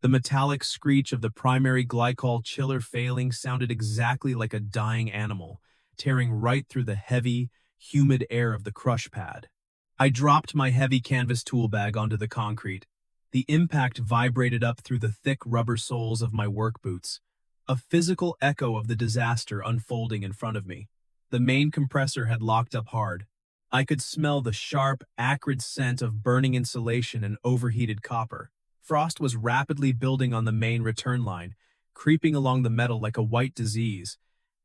The metallic screech of the primary glycol chiller failing sounded exactly like a dying animal, tearing right through the heavy, humid air of the crush pad. I dropped my heavy canvas tool bag onto the concrete. The impact vibrated up through the thick rubber soles of my work boots, a physical echo of the disaster unfolding in front of me. The main compressor had locked up hard. I could smell the sharp, acrid scent of burning insulation and overheated copper. Frost was rapidly building on the main return line, creeping along the metal like a white disease,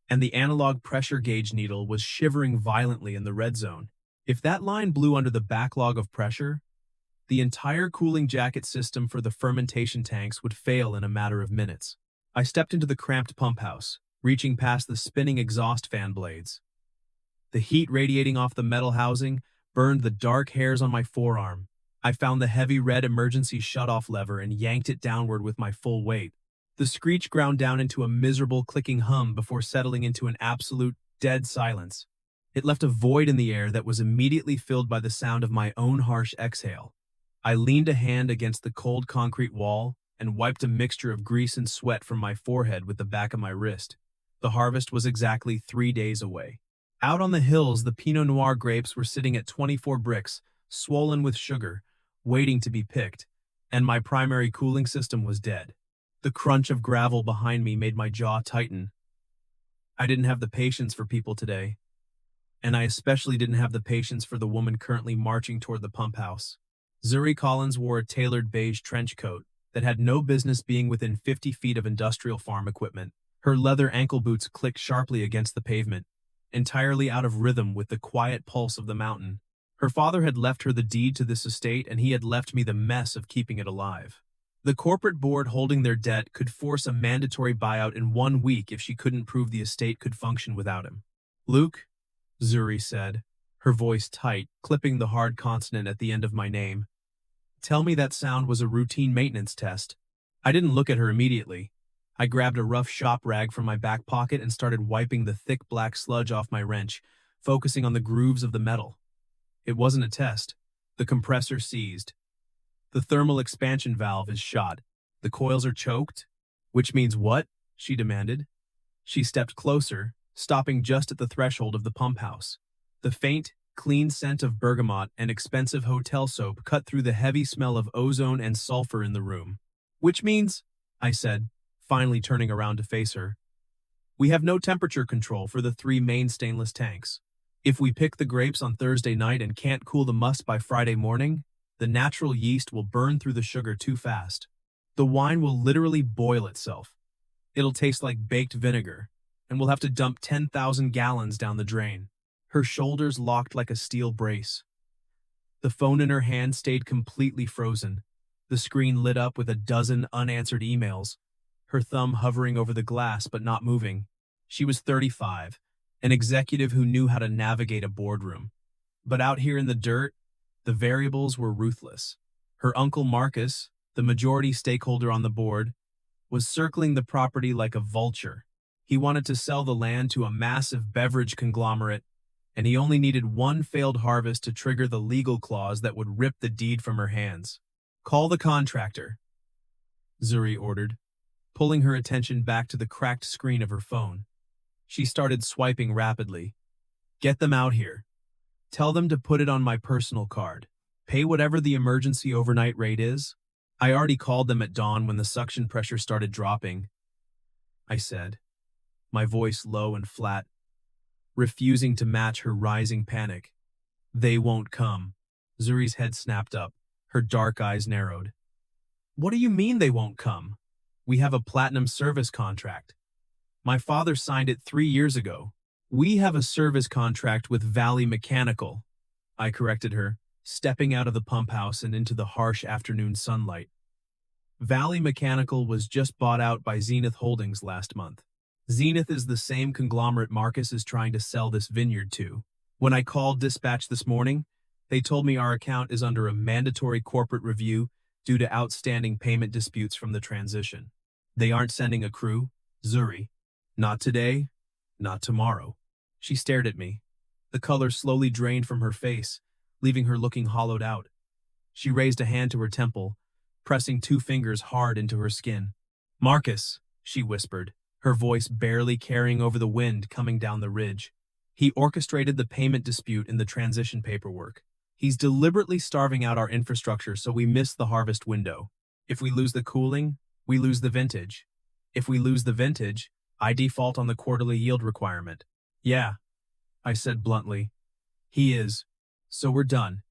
and the analog pressure gauge needle was shivering violently in the red zone. If that line blew under the backlog of pressure, the entire cooling jacket system for the fermentation tanks would fail in a matter of minutes. I stepped into the cramped pump house, reaching past the spinning exhaust fan blades. The heat radiating off the metal housing burned the dark hairs on my forearm. I found the heavy red emergency shutoff lever and yanked it downward with my full weight. The screech ground down into a miserable clicking hum before settling into an absolute dead silence. It left a void in the air that was immediately filled by the sound of my own harsh exhale. I leaned a hand against the cold concrete wall and wiped a mixture of grease and sweat from my forehead with the back of my wrist. The harvest was exactly 3 days away. Out on the hills, the Pinot Noir grapes were sitting at 24 bricks, swollen with sugar, waiting to be picked, and my primary cooling system was dead. The crunch of gravel behind me made my jaw tighten. I didn't have the patience for people today, and I especially didn't have the patience for the woman currently marching toward the pump house. Zuri Collins wore a tailored beige trench coat that had no business being within 50 feet of industrial farm equipment. Her leather ankle boots clicked sharply against the pavement, entirely out of rhythm with the quiet pulse of the mountain. Her father had left her the deed to this estate, and he had left me the mess of keeping it alive. The corporate board holding their debt could force a mandatory buyout in 1 week if she couldn't prove the estate could function without him. "Luke," Zuri said, her voice tight, clipping the hard consonant at the end of my name. "Tell me that sound was a routine maintenance test." I didn't look at her immediately. I grabbed a rough shop rag from my back pocket and started wiping the thick black sludge off my wrench, focusing on the grooves of the metal. It wasn't a test. The compressor seized. The thermal expansion valve is shot. The coils are choked. "Which means what?" she demanded. She stepped closer, stopping just at the threshold of the pump house. The faint, clean scent of bergamot and expensive hotel soap cut through the heavy smell of ozone and sulfur in the room. "Which means," I said, finally turning around to face her, "we have no temperature control for the 3 main stainless tanks. If we pick the grapes on Thursday night and can't cool the must by Friday morning, the natural yeast will burn through the sugar too fast. The wine will literally boil itself. It'll taste like baked vinegar, and we'll have to dump 10,000 gallons down the drain." Her shoulders locked like a steel brace. The phone in her hand stayed completely frozen. The screen lit up with a dozen unanswered emails, her thumb hovering over the glass but not moving. She was 35, an executive who knew how to navigate a boardroom. But out here in the dirt, the variables were ruthless. Her uncle Marcus, the majority stakeholder on the board, was circling the property like a vulture. He wanted to sell the land to a massive beverage conglomerate, and he only needed one failed harvest to trigger the legal clause that would rip the deed from her hands. "Call the contractor," Zuri ordered, pulling her attention back to the cracked screen of her phone. She started swiping rapidly. "Get them out here. Tell them to put it on my personal card. Pay whatever the emergency overnight rate is." "I already called them at dawn when the suction pressure started dropping," I said, my voice low and flat, refusing to match her rising panic. "They won't come." Zuri's head snapped up, her dark eyes narrowed. "What do you mean they won't come? We have a platinum service contract. My father signed it 3 years ago." "We have a service contract with Valley Mechanical," I corrected her, stepping out of the pump house and into the harsh afternoon sunlight. Valley Mechanical was just bought out by Zenith Holdings last month. Zenith is the same conglomerate Marcus is trying to sell this vineyard to. When I called dispatch this morning, they told me our account is under a mandatory corporate review due to outstanding payment disputes from the transition. They aren't sending a crew, Zuri. Not today, not tomorrow. She stared at me. The color slowly drained from her face, leaving her looking hollowed out. She raised a hand to her temple, pressing 2 fingers hard into her skin. "Marcus," she whispered, her voice barely carrying over the wind coming down the ridge. "He orchestrated the payment dispute in the transition paperwork. He's deliberately starving out our infrastructure so we miss the harvest window. If we lose the cooling, we lose the vintage. If we lose the vintage, I default on the quarterly yield requirement." "Yeah," I said bluntly. "He is. So we're done."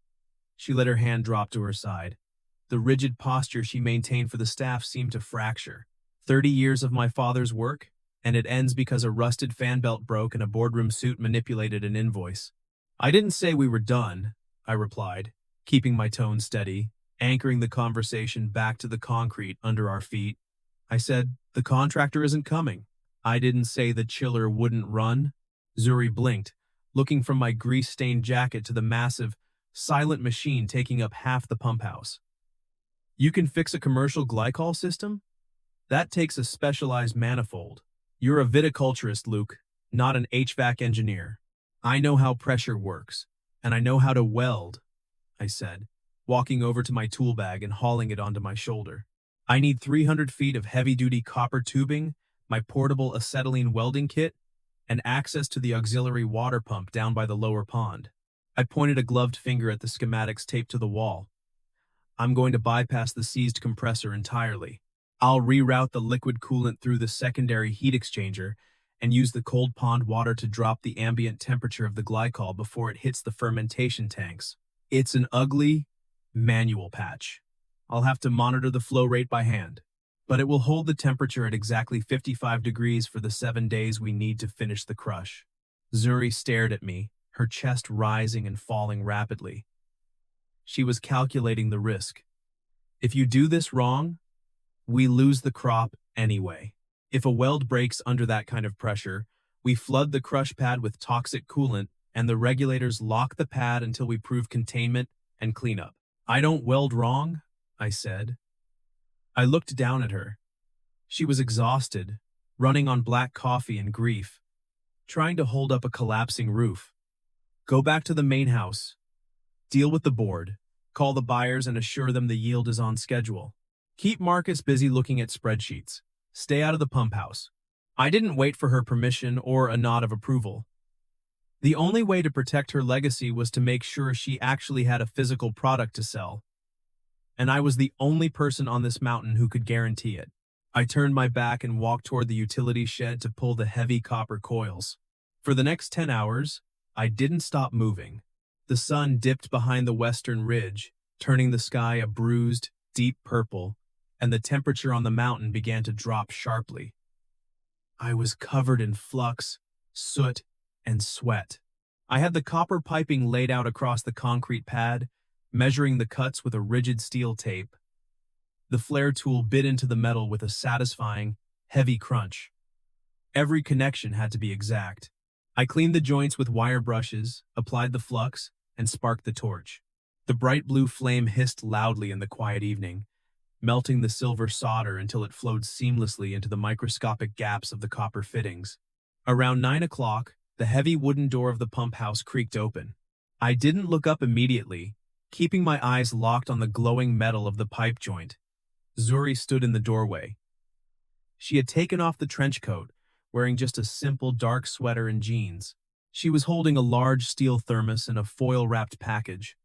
She let her hand drop to her side. The rigid posture she maintained for the staff seemed to fracture. 30 years of my father's work, and it ends because a rusted fan belt broke and a boardroom suit manipulated an invoice. "I didn't say we were done," I replied, keeping my tone steady, anchoring the conversation back to the concrete under our feet. "I said, the contractor isn't coming. I didn't say the chiller wouldn't run." Zuri blinked, looking from my grease-stained jacket to the massive, silent machine taking up half the pump house. "You can fix a commercial glycol system? That takes a specialized manifold. You're a viticulturist, Luke, not an HVAC engineer. I know how pressure works, and I know how to weld," I said, walking over to my tool bag and hauling it onto my shoulder. "I need 300 feet of heavy-duty copper tubing, my portable acetylene welding kit, and access to the auxiliary water pump down by the lower pond." I pointed a gloved finger at the schematics taped to the wall. "I'm going to bypass the seized compressor entirely. I'll reroute the liquid coolant through the secondary heat exchanger and use the cold pond water to drop the ambient temperature of the glycol before it hits the fermentation tanks. It's an ugly, manual patch. I'll have to monitor the flow rate by hand, but it will hold the temperature at exactly 55 degrees for the 7 days we need to finish the crush." Zuri stared at me, her chest rising and falling rapidly. She was calculating the risk. "If you do this wrong, we lose the crop anyway. If a weld breaks under that kind of pressure, we flood the crush pad with toxic coolant and the regulators lock the pad until we prove containment and cleanup." "I don't weld wrong," I said. I looked down at her. She was exhausted, running on black coffee and grief, trying to hold up a collapsing roof. "Go back to the main house. Deal with the board. Call the buyers and assure them the yield is on schedule. Keep Marcus busy looking at spreadsheets. Stay out of the pump house." I didn't wait for her permission or a nod of approval. The only way to protect her legacy was to make sure she actually had a physical product to sell. And I was the only person on this mountain who could guarantee it. I turned my back and walked toward the utility shed to pull the heavy copper coils. For the next 10 hours, I didn't stop moving. The sun dipped behind the western ridge, turning the sky a bruised, deep purple, and the temperature on the mountain began to drop sharply. I was covered in flux, soot, and sweat. I had the copper piping laid out across the concrete pad, measuring the cuts with a rigid steel tape. The flare tool bit into the metal with a satisfying, heavy crunch. Every connection had to be exact. I cleaned the joints with wire brushes, applied the flux, and sparked the torch. The bright blue flame hissed loudly in the quiet evening, melting the silver solder until it flowed seamlessly into the microscopic gaps of the copper fittings. Around 9 o'clock, the heavy wooden door of the pump house creaked open. I didn't look up immediately, keeping my eyes locked on the glowing metal of the pipe joint. Zuri stood in the doorway. She had taken off the trench coat, wearing just a simple dark sweater and jeans. She was holding a large steel thermos in a foil-wrapped package.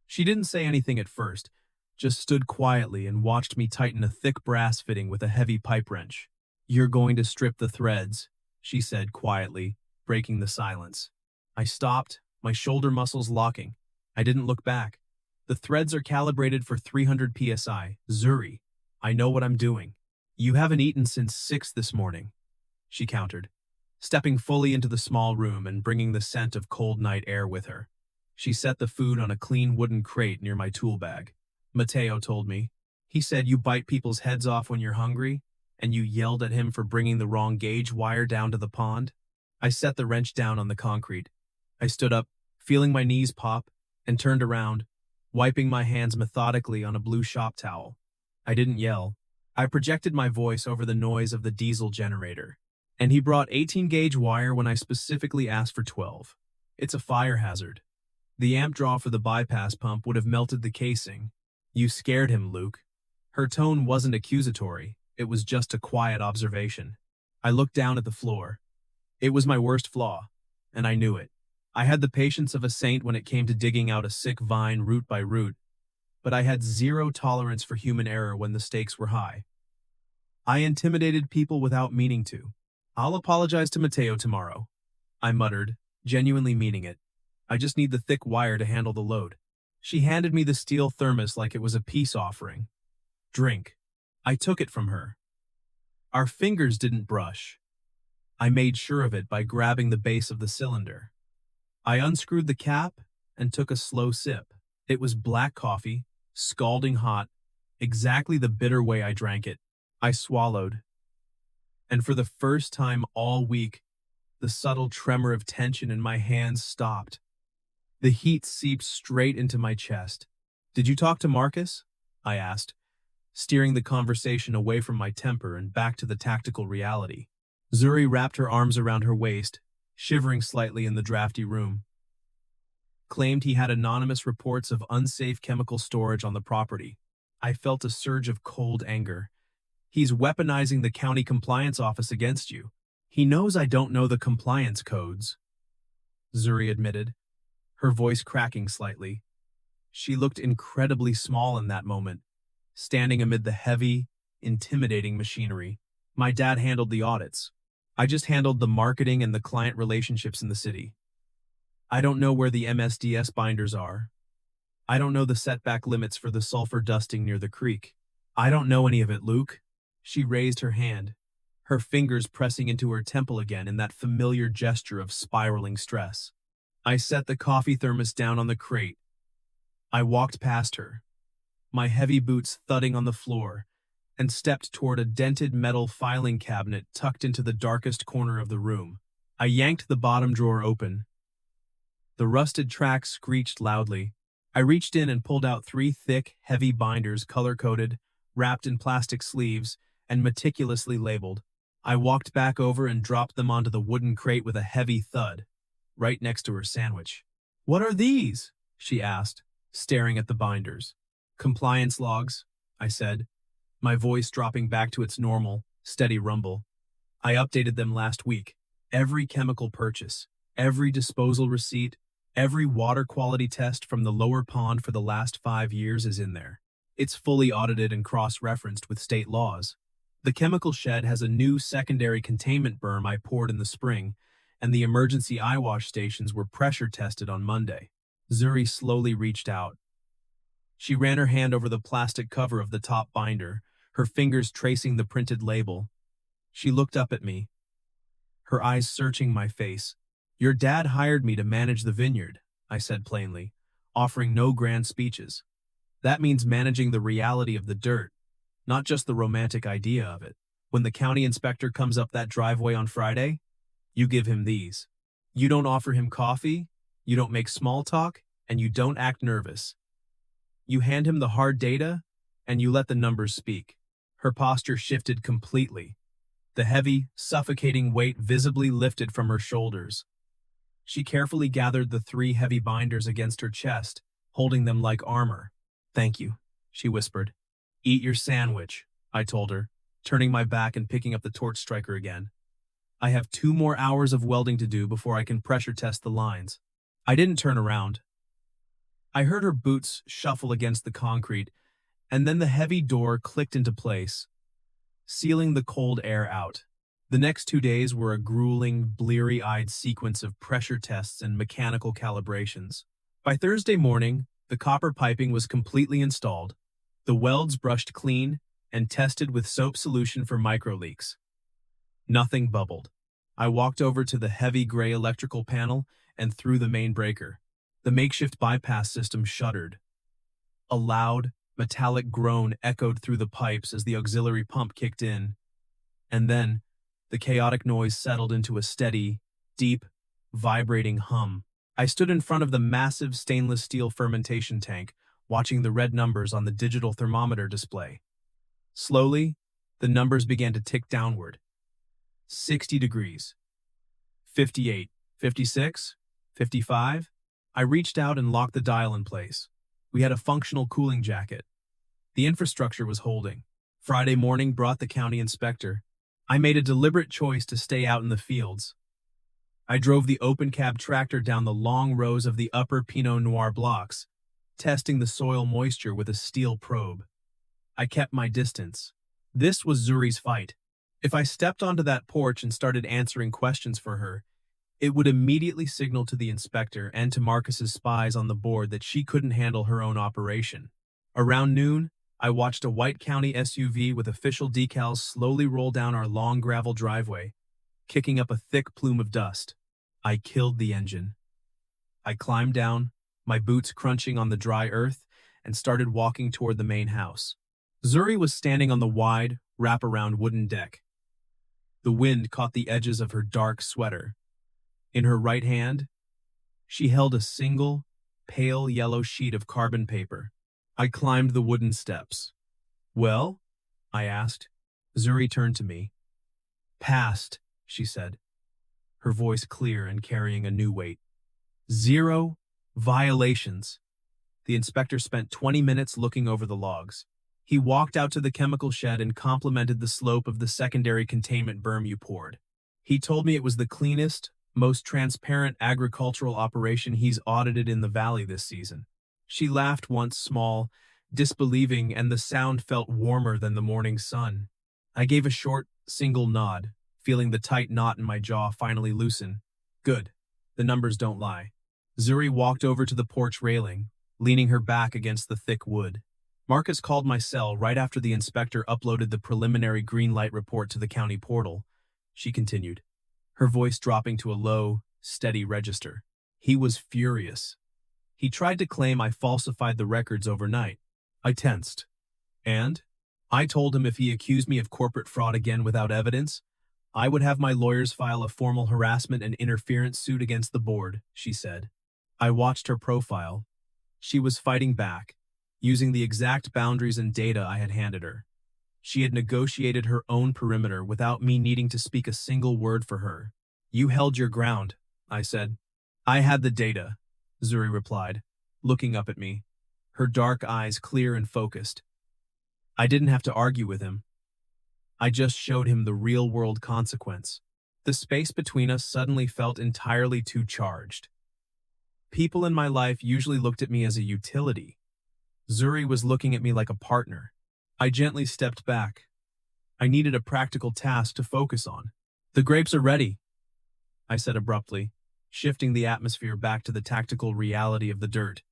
She didn't say anything at first, just stood quietly and watched me tighten a thick brass fitting with a heavy pipe wrench. "You're going to strip the threads," she said quietly, breaking the silence. I stopped, my shoulder muscles locking. I didn't look back. "The threads are calibrated for 300 psi. Zuri, I know what I'm doing." "You haven't eaten since 6 this morning," she countered, stepping fully into the small room and bringing the scent of cold night air with her. She set the food on a clean wooden crate near my tool bag. "Mateo told me. He said you bite people's heads off when you're hungry, and you yelled at him for bringing the wrong gauge wire down to the pond." I set the wrench down on the concrete. I stood up, feeling my knees pop, and turned around, wiping my hands methodically on a blue shop towel. I didn't yell. I projected my voice over the noise of the diesel generator. "And he brought 18-gauge wire when I specifically asked for 12. It's a fire hazard. The amp draw for the bypass pump would have melted the casing. You scared him, Luke. Her tone wasn't accusatory, it was just a quiet observation. I looked down at the floor. It was my worst flaw, and I knew it. I had the patience of a saint when it came to digging out a sick vine root by root, but I had zero tolerance for human error when the stakes were high. I intimidated people without meaning to. "I'll apologize to Mateo tomorrow," I muttered, genuinely meaning it. "I just need the thick wire to handle the load." She handed me the steel thermos like it was a peace offering. "Drink." I took it from her. Our fingers didn't brush. I made sure of it by grabbing the base of the cylinder. I unscrewed the cap and took a slow sip. It was black coffee, scalding hot, exactly the bitter way I drank it. I swallowed. And for the first time all week, the subtle tremor of tension in my hands stopped. The heat seeped straight into my chest. "Did you talk to Marcus?" I asked, steering the conversation away from my temper and back to the tactical reality. Zuri wrapped her arms around her waist, shivering slightly in the drafty room. Claimed he had anonymous reports of unsafe chemical storage on the property. I felt a surge of cold anger. "He's weaponizing the county compliance office against you. He knows I don't know the compliance codes," Zuri admitted, her voice cracking slightly. She looked incredibly small in that moment, standing amid the heavy, intimidating machinery. "My dad handled the audits. I just handled the marketing and the client relationships in the city. I don't know where the MSDS binders are. I don't know the setback limits for the sulfur dusting near the creek. I don't know any of it, Luke." She raised her hand, her fingers pressing into her temple again in that familiar gesture of spiraling stress. I set the coffee thermos down on the crate. I walked past her, my heavy boots thudding on the floor, and stepped toward a dented metal filing cabinet tucked into the darkest corner of the room. I yanked the bottom drawer open. The rusted track screeched loudly. I reached in and pulled out 3 thick, heavy binders color-coded, wrapped in plastic sleeves, and meticulously labeled. I walked back over and dropped them onto the wooden crate with a heavy thud, right next to her sandwich. "What are these?" she asked, staring at the binders. "Compliance logs," I said, my voice dropping back to its normal, steady rumble. "I updated them last week. Every chemical purchase, every disposal receipt, every water quality test from the lower pond for the last 5 years is in there. It's fully audited and cross-referenced with state laws. The chemical shed has a new secondary containment berm I poured in the spring, and the emergency eyewash stations were pressure tested on Monday." Zuri slowly reached out. She ran her hand over the plastic cover of the top binder, her fingers tracing the printed label. She looked up at me, her eyes searching my face. "Your dad hired me to manage the vineyard," I said plainly, offering no grand speeches. "That means managing the reality of the dirt, not just the romantic idea of it. When the county inspector comes up that driveway on Friday, you give him these. You don't offer him coffee, you don't make small talk, and you don't act nervous. You hand him the hard data, and you let the numbers speak." Her posture shifted completely. The heavy, suffocating weight visibly lifted from her shoulders. She carefully gathered the 3 heavy binders against her chest, holding them like armor. "Thank you," she whispered. "Eat your sandwich," I told her, turning my back and picking up the torch striker again. "I have 2 more hours of welding to do before I can pressure test the lines." I didn't turn around. I heard her boots shuffle against the concrete, and then the heavy door clicked into place, sealing the cold air out. The next 2 days were a grueling, bleary-eyed sequence of pressure tests and mechanical calibrations. By Thursday morning, the copper piping was completely installed, the welds brushed clean, and tested with soap solution for microleaks. Nothing bubbled. I walked over to the heavy gray electrical panel and threw the main breaker. The makeshift bypass system shuddered. A loud, metallic groan echoed through the pipes as the auxiliary pump kicked in. And then, the chaotic noise settled into a steady, deep, vibrating hum. I stood in front of the massive stainless steel fermentation tank, watching the red numbers on the digital thermometer display. Slowly, the numbers began to tick downward. 60 degrees. 58, 56, 55. I reached out and locked the dial in place. We had a functional cooling jacket. The infrastructure was holding. Friday morning brought the county inspector. I made a deliberate choice to stay out in the fields. I drove the open cab tractor down the long rows of the upper Pinot Noir blocks, testing the soil moisture with a steel probe. I kept my distance. This was Zuri's fight. If I stepped onto that porch and started answering questions for her, it would immediately signal to the inspector and to Marcus's spies on the board that she couldn't handle her own operation. Around noon, I watched a white county SUV with official decals slowly roll down our long gravel driveway, kicking up a thick plume of dust. I killed the engine. I climbed down, my boots crunching on the dry earth, and started walking toward the main house. Zuri was standing on the wide, wraparound wooden deck. The wind caught the edges of her dark sweater. In her right hand, she held a single, pale yellow sheet of carbon paper. I climbed the wooden steps. "Well?" I asked. Zuri turned to me. "Passed," she said, her voice clear and carrying a new weight. "0 violations." The inspector spent 20 minutes looking over the logs. He walked out to the chemical shed and complimented the slope of the secondary containment berm you poured. He told me it was the cleanest, most transparent agricultural operation he's audited in the valley this season. She laughed once, small, disbelieving, and the sound felt warmer than the morning sun. I gave a short, single nod, feeling the tight knot in my jaw finally loosen. Good. The numbers don't lie. Zuri walked over to the porch railing, leaning her back against the thick wood. Marcus called my cell right after the inspector uploaded the preliminary green light report to the county portal. She continued, her voice dropping to a low, steady register. He was furious. He tried to claim I falsified the records overnight. I tensed. And? I told him if he accused me of corporate fraud again without evidence, I would have my lawyers file a formal harassment and interference suit against the board, she said. I watched her profile. She was fighting back, using the exact boundaries and data I had handed her. She had negotiated her own perimeter without me needing to speak a single word for her. You held your ground, I said. I had the data, Zuri replied, looking up at me, her dark eyes clear and focused. I didn't have to argue with him. I just showed him the real-world consequence. The space between us suddenly felt entirely too charged. People in my life usually looked at me as a utility. Zuri was looking at me like a partner. I gently stepped back. I needed a practical task to focus on. The grapes are ready, I said abruptly, shifting the atmosphere back to the tactical reality of the dirt.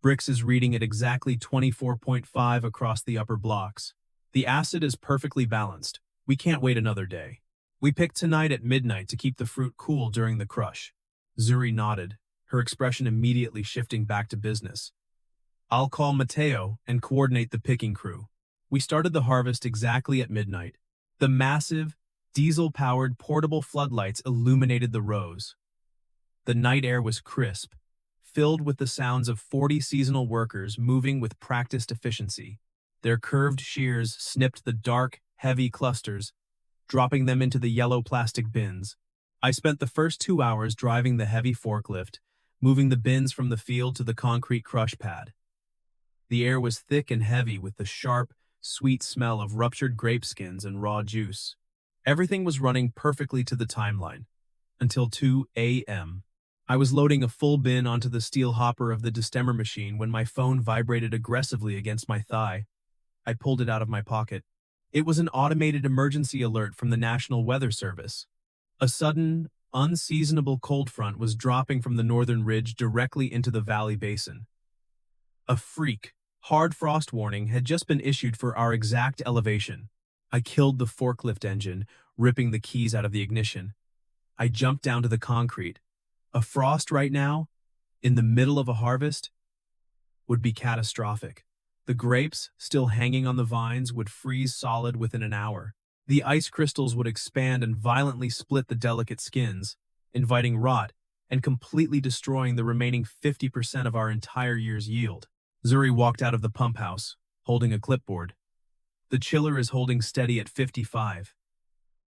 Brix is reading at exactly 24.5 across the upper blocks. The acid is perfectly balanced. We can't wait another day. We picked tonight at midnight to keep the fruit cool during the crush. Zuri nodded, her expression immediately shifting back to business. I'll call Mateo and coordinate the picking crew. We started the harvest exactly at midnight. The massive, diesel-powered portable floodlights illuminated the rows. The night air was crisp, filled with the sounds of 40 seasonal workers moving with practiced efficiency. Their curved shears snipped the dark, heavy clusters, dropping them into the yellow plastic bins. I spent the first 2 hours driving the heavy forklift, moving the bins from the field to the concrete crush pad. The air was thick and heavy with the sharp, sweet smell of ruptured grape skins and raw juice. Everything was running perfectly to the timeline. Until 2 a.m. I was loading a full bin onto the steel hopper of the destemmer machine when my phone vibrated aggressively against my thigh. I pulled it out of my pocket. It was an automated emergency alert from the National Weather Service. A sudden, unseasonable cold front was dropping from the northern ridge directly into the valley basin. A freak, hard frost warning had just been issued for our exact elevation. I killed the forklift engine, ripping the keys out of the ignition. I jumped down to the concrete. A frost right now, in the middle of a harvest, would be catastrophic. The grapes, still hanging on the vines, would freeze solid within an hour. The ice crystals would expand and violently split the delicate skins, inviting rot and completely destroying the remaining 50% of our entire year's yield. Zuri walked out of the pump house, holding a clipboard. The chiller is holding steady at 55.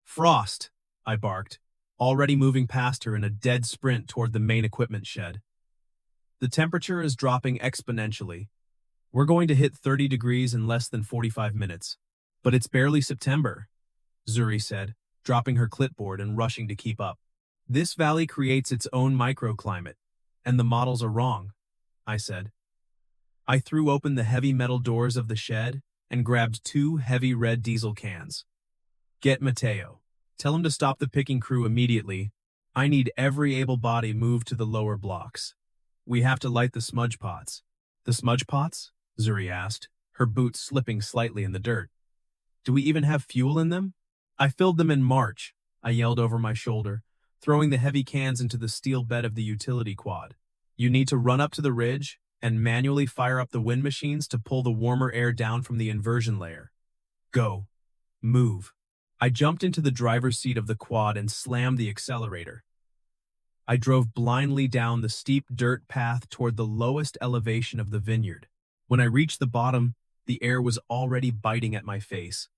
Frost, I barked, already moving past her in a dead sprint toward the main equipment shed. The temperature is dropping exponentially. We're going to hit 30 degrees in less than 45 minutes. But it's barely September, Zuri said, dropping her clipboard and rushing to keep up. This valley creates its own microclimate, and the models are wrong, I said. I threw open the heavy metal doors of the shed and grabbed 2 heavy red diesel cans. Get Mateo. Tell him to stop the picking crew immediately. I need every able body moved to the lower blocks. We have to light the smudge pots. The smudge pots? Zuri asked, her boots slipping slightly in the dirt. Do we even have fuel in them? I filled them in March, I yelled over my shoulder, throwing the heavy cans into the steel bed of the utility quad. You need to run up to the ridge and manually fire up the wind machines to pull the warmer air down from the inversion layer. Go. Move. I jumped into the driver's seat of the quad and slammed the accelerator. I drove blindly down the steep dirt path toward the lowest elevation of the vineyard. When I reached the bottom, the air was already biting at my face.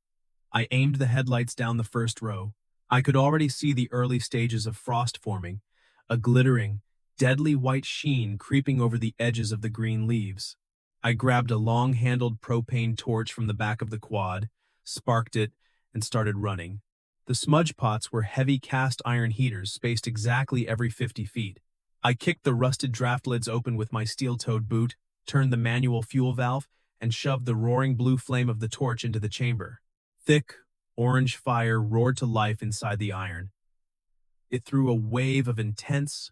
I aimed the headlights down the first row. I could already see the early stages of frost forming, a glittering, deadly white sheen creeping over the edges of the green leaves. I grabbed a long-handled propane torch from the back of the quad, sparked it, and started running. The smudge pots were heavy cast iron heaters spaced exactly every 50 feet. I kicked the rusted draft lids open with my steel-toed boot, turned the manual fuel valve, and shoved the roaring blue flame of the torch into the chamber. Thick, orange fire roared to life inside the iron. It threw a wave of intense,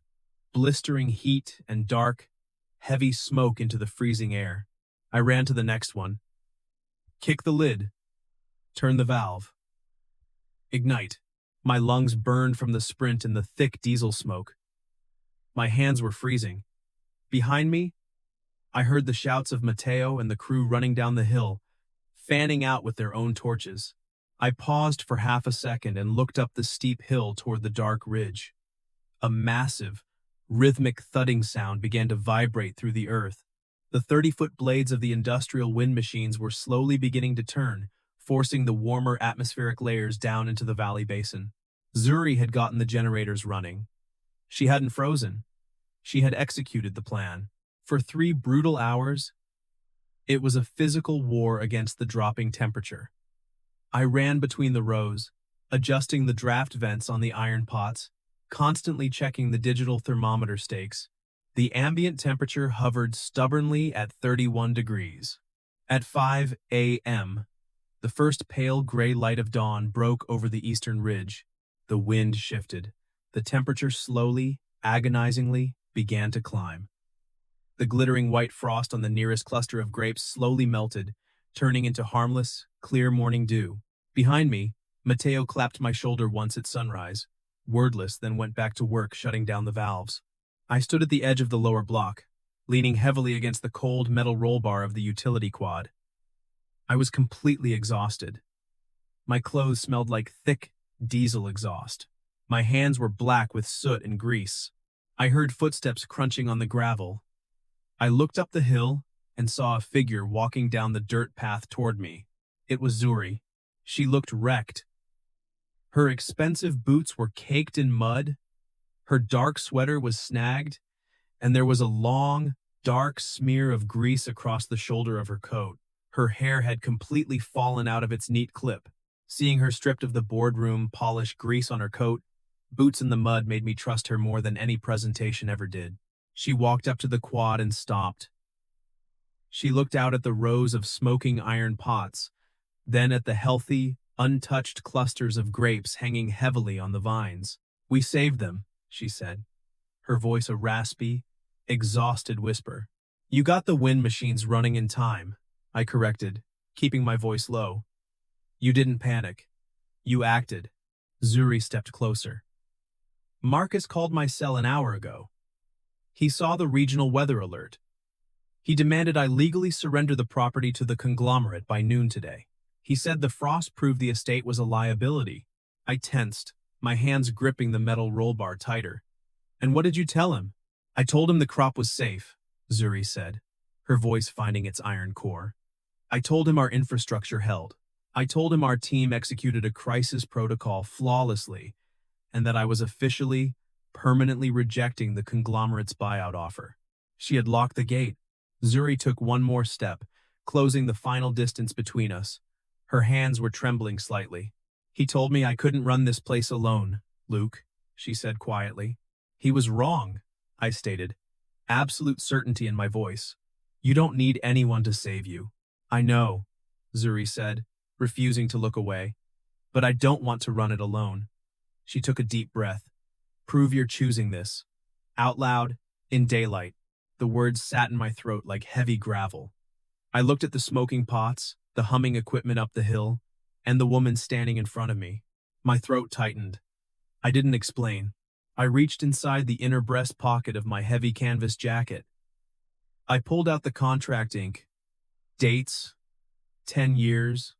blistering heat and dark, heavy smoke into the freezing air. I ran to the next one. Kick the lid. Turn the valve. Ignite. My lungs burned from the sprint in the thick diesel smoke. My hands were freezing. Behind me, I heard the shouts of Mateo and the crew running down the hill, fanning out with their own torches. I paused for half a second and looked up the steep hill toward the dark ridge. A massive, rhythmic thudding sound began to vibrate through the earth. The 30-foot blades of the industrial wind machines were slowly beginning to turn, forcing the warmer atmospheric layers down into the valley basin. Zuri had gotten the generators running. She hadn't frozen. She had executed the plan. For 3 brutal hours, it was a physical war against the dropping temperature. I ran between the rows, adjusting the draft vents on the iron pots, constantly checking the digital thermometer stakes. The ambient temperature hovered stubbornly at 31 degrees. At 5 a.m., the first pale gray light of dawn broke over the eastern ridge. The wind shifted. The temperature slowly, agonizingly, began to climb. The glittering white frost on the nearest cluster of grapes slowly melted, turning into harmless, clear morning dew. Behind me, Mateo clapped my shoulder once at sunrise, wordless, then went back to work shutting down the valves. I stood at the edge of the lower block, leaning heavily against the cold metal roll bar of the utility quad. I was completely exhausted. My clothes smelled like thick diesel exhaust. My hands were black with soot and grease. I heard footsteps crunching on the gravel. I looked up the hill and saw a figure walking down the dirt path toward me. It was Zuri. She looked wrecked. Her expensive boots were caked in mud, her dark sweater was snagged, and there was a long, dark smear of grease across the shoulder of her coat. Her hair had completely fallen out of its neat clip. Seeing her stripped of the boardroom, polished grease on her coat, boots in the mud made me trust her more than any presentation ever did. She walked up to the quad and stopped. She looked out at the rows of smoking iron pots, then at the healthy, untouched clusters of grapes hanging heavily on the vines. "We saved them," she said, her voice a raspy, exhausted whisper. "You got the wind machines running in time," I corrected, keeping my voice low. "You didn't panic. You acted." Zuri stepped closer. "Marcus called my cell an hour ago. He saw the regional weather alert. He demanded I legally surrender the property to the conglomerate by noon today. He said the frost proved the estate was a liability." I tensed, my hands gripping the metal roll bar tighter. "And what did you tell him?" "I told him the crop was safe," Zuri said, her voice finding its iron core. "I told him our infrastructure held. I told him our team executed a crisis protocol flawlessly, and that I was officially, permanently rejecting the conglomerate's buyout offer." She had locked the gate. Zuri took one more step, closing the final distance between us. Her hands were trembling slightly. "He told me I couldn't run this place alone, Luke," she said quietly. "He was wrong," I stated, absolute certainty in my voice. "You don't need anyone to save you." "I know," Zuri said, refusing to look away. "But I don't want to run it alone." She took a deep breath. "Prove you're choosing this." Out loud, in daylight, the words sat in my throat like heavy gravel. I looked at the smoking pots, the humming equipment up the hill, and the woman standing in front of me. My throat tightened. I didn't explain. I reached inside the inner breast pocket of my heavy canvas jacket. I pulled out the contract ink, dates, 10 years,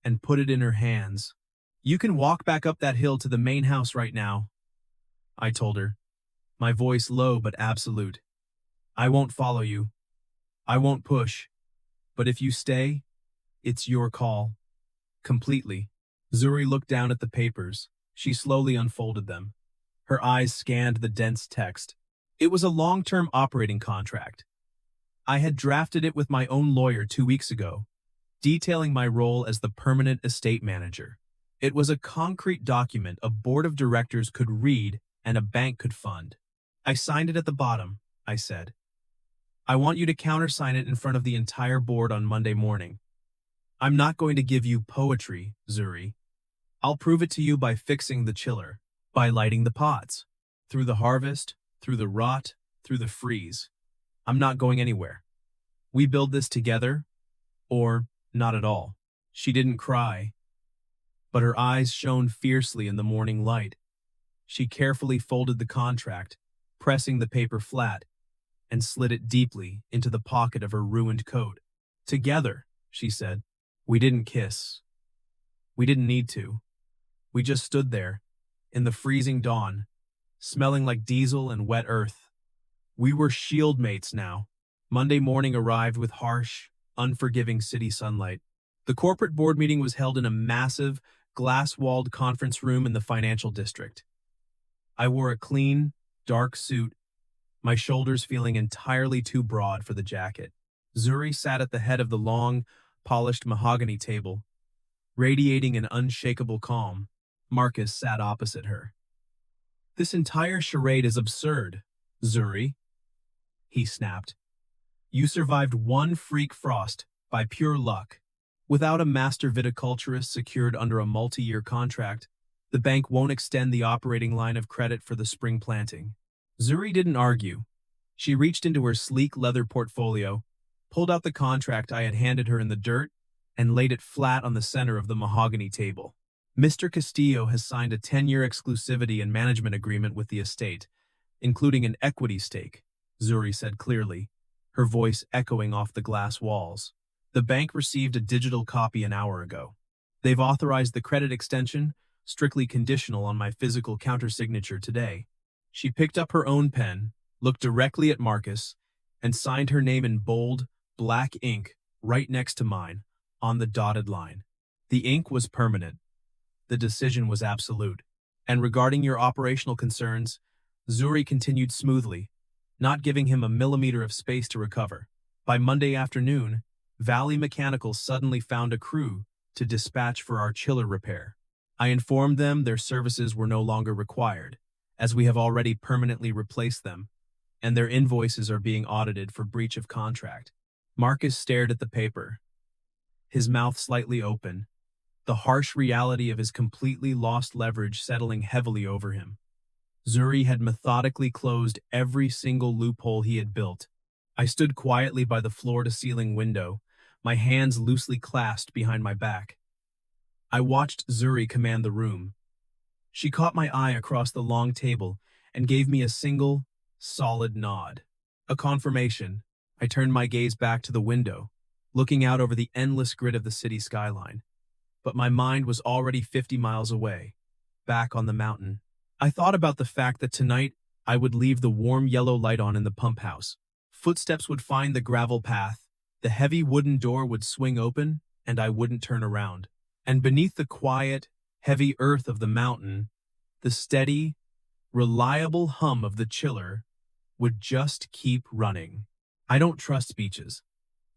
and put it in her hands. "You can walk back up that hill to the main house right now," I told her, my voice low but absolute. "I won't follow you. I won't push. But if you stay, it's your call." Completely. Zuri looked down at the papers. She slowly unfolded them. Her eyes scanned the dense text. It was a long-term operating contract. I had drafted it with my own lawyer 2 weeks ago, detailing my role as the permanent estate manager. It was a concrete document a board of directors could read and a bank could fund. "I signed it at the bottom," I said. "I want you to countersign it in front of the entire board on Monday morning. I'm not going to give you poetry, Zuri. I'll prove it to you by fixing the chiller, by lighting the pots, through the harvest, through the rot, through the freeze. I'm not going anywhere. We build this together, or not at all." She didn't cry, but her eyes shone fiercely in the morning light. She carefully folded the contract, pressing the paper flat, and slid it deeply into the pocket of her ruined coat. "Together," she said. "We didn't kiss. We didn't need to. We just stood there, in the freezing dawn, smelling like diesel and wet earth. We were shield mates now." Monday morning arrived with harsh, unforgiving city sunlight. The corporate board meeting was held in a massive, glass-walled conference room in the financial district. I wore a clean, dark suit, my shoulders feeling entirely too broad for the jacket. Zuri sat at the head of the long, polished mahogany table, radiating an unshakable calm. Marcus sat opposite her. "This entire charade is absurd, Zuri," he snapped. "You survived one freak frost by pure luck. Without a master viticulturist secured under a multi-year contract, the bank won't extend the operating line of credit for the spring planting." Zuri didn't argue. She reached into her sleek leather portfolio, pulled out the contract I had handed her in the dirt, and laid it flat on the center of the mahogany table. "Mr. Castillo has signed a 10-year exclusivity and management agreement with the estate, including an equity stake," Zuri said clearly, her voice echoing off the glass walls. "The bank received a digital copy an hour ago. They've authorized the credit extension, strictly conditional on my physical countersignature today." She picked up her own pen, looked directly at Marcus, and signed her name in bold, black ink right next to mine, on the dotted line. The ink was permanent. The decision was absolute. "And regarding your operational concerns," Zuri continued smoothly, not giving him a millimeter of space to recover. "By Monday afternoon, Valley Mechanical suddenly found a crew to dispatch for our chiller repair. I informed them their services were no longer required, as we have already permanently replaced them, and their invoices are being audited for breach of contract." Marcus stared at the paper, his mouth slightly open, the harsh reality of his completely lost leverage settling heavily over him. Zuri had methodically closed every single loophole he had built. I stood quietly by the floor-to-ceiling window, my hands loosely clasped behind my back. I watched Zuri command the room. She caught my eye across the long table and gave me a single, solid nod. A confirmation. I turned my gaze back to the window, looking out over the endless grid of the city skyline. But my mind was already 50 miles away, back on the mountain. I thought about the fact that tonight I would leave the warm yellow light on in the pump house. Footsteps would find the gravel path, the heavy wooden door would swing open, and I wouldn't turn around. And beneath the quiet, heavy earth of the mountain, the steady, reliable hum of the chiller would just keep running. I don't trust speeches.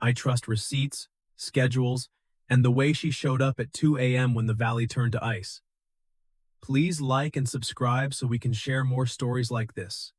I trust receipts, schedules, and the way she showed up at 2 a.m. when the valley turned to ice. Please like and subscribe so we can share more stories like this.